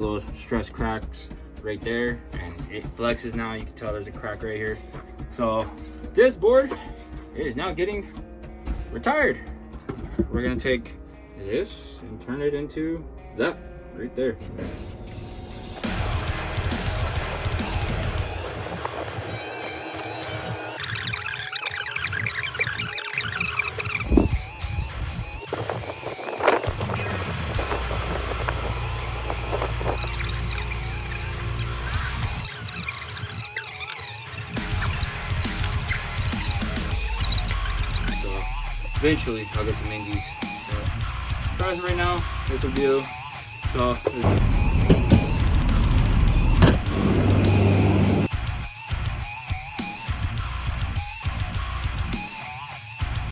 Little stress cracks right there, and it flexes now. You can tell there's a crack right here. So this board is now getting retired. We're gonna take this and turn it into that right there. Eventually, I'll get some Mingies. So, as right now, this will do. So.